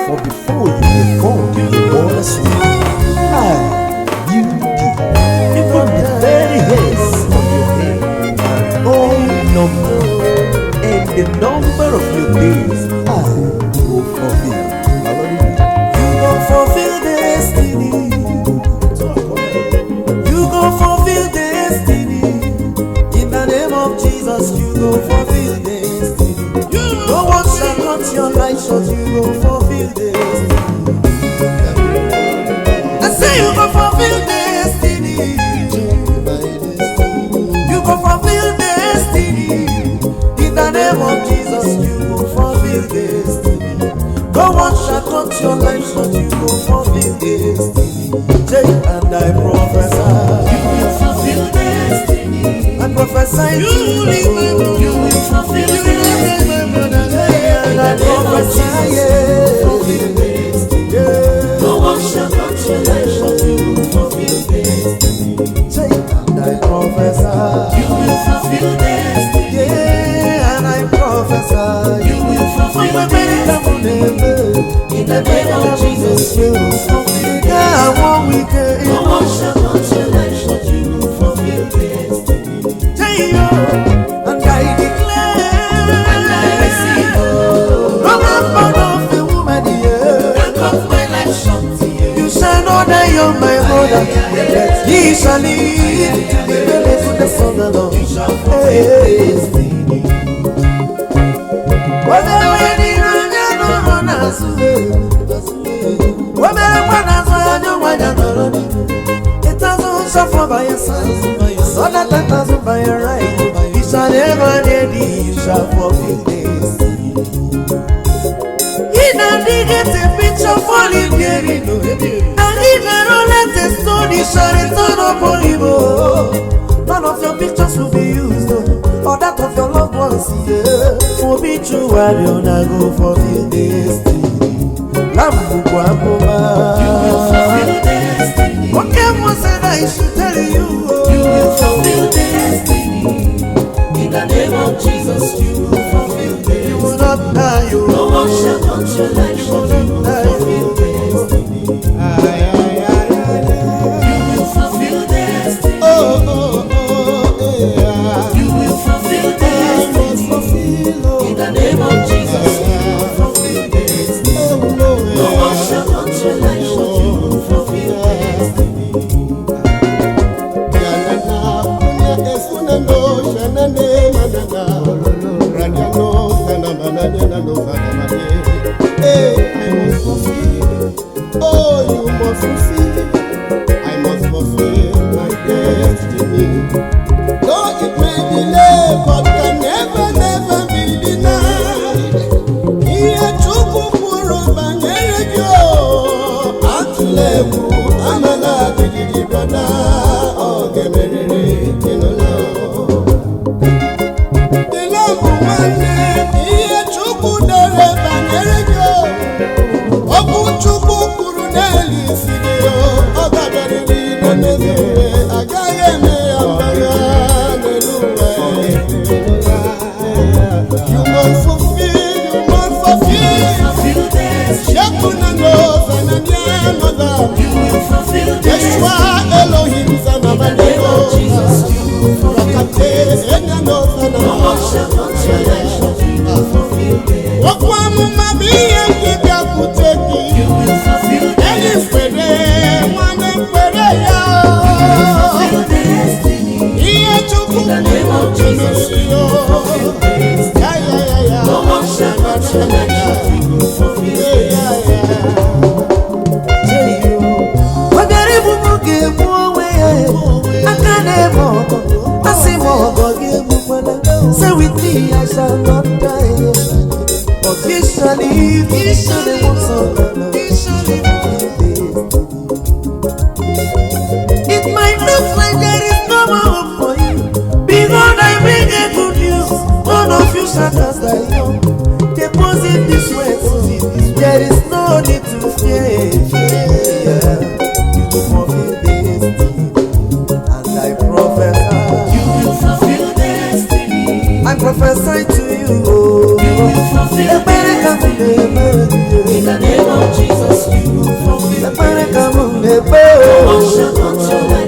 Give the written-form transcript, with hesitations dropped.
For before you were born, you were a sweet. Beauty, even the very hairs on your head are all numbered, and the number of your days will fulfill. You go fulfill destiny. You go fulfill destiny. In the name of Jesus, you go fulfill destiny. No one shall cut your life short. You go fulfill destiny. I say you go fulfill destiny. You go fulfill destiny. In the name of Jesus, you go fulfill destiny. No one shall cut your life short. You go fulfill destiny. And I prophesy, you will fulfill destiny. I prophesy you will fulfill destiny. And I prophesy, fulfill destiny. No one shall cut your life short. You will fulfill destiny. And I prophesy, you will fulfill destiny. and I prophesy, you will fulfill destiny. In the name of Jesus, you will fulfill destiny. No one shall cut your life short. You will fulfill destiny. And I declare, and I receive, no man of the woman here, and cut my life short to you. you shall not die on my brother, that ye shall live, the village to the son of the Lord. You shall fulfill destiny. It doesn't suffer by your side, so that doesn't by your right. You shall never need, you shall fulfill destiny. In a negative picture falling there, and if I don't let the stone, you shall return upon you. None of your pictures will be used, or that of your loved ones, for me true, I will not go fulfill destiny. Lamb Onyebuchi, You will fulfill destiny. what can one say that I should tell you? You will fulfill destiny. In the name of Jesus, you will fulfill destiny. You will not die, you no one shall cut your life short. You will fulfill destiny. You will fulfill destiny. You will fulfill destiny. In the name of Jesus, you will fulfill destiny. No one shall cut your life short. You will fulfill destiny. Oh, you must fulfill. I must fulfill my destiny. Though it may delay, but can never, never be denied. Here to Kukuru Bangerejo, Atulebu, Amala, Didi Brother, oh, Gemerere, Kinola. DELAMB Onyebuchi, here to Kudere Bangerejo, Obu Chuku Kuruneli Sidio, Ogaberiri, Nemezure, Agayeme, Ambaga, you must fulfill, you must fulfill. Fulfill destiny. Shekuna no Zananya Mother. You will fulfill destiny. Yeshua Elohim In the name of Zanabadego. Jesus, you will fulfill destiny. Enya no No one Zanabadego. shall cut your life short. You will fulfill destiny. Wakwamu mabiye kibya kuteki. You will fulfill Eni destiny. kwere, mwane kwere ya. Fulfill destiny. Iye chuku In the name of Jesus, you will fulfill destiny. Ya ya ya ya. No one shall cut your life short. You will fulfill destiny. Say with me, I shall not die, but he shall live, he shall live, he shall live. It might look like there is no more hope for you. Behold, I bring a good news. None of you shall cast thy young. Deposit this way, there is no need to fear. You will fulfill destiny, and I prophesy. You will fulfill destiny. I prophesy to you. You will fulfill destiny. In the name of No one shall touch your life.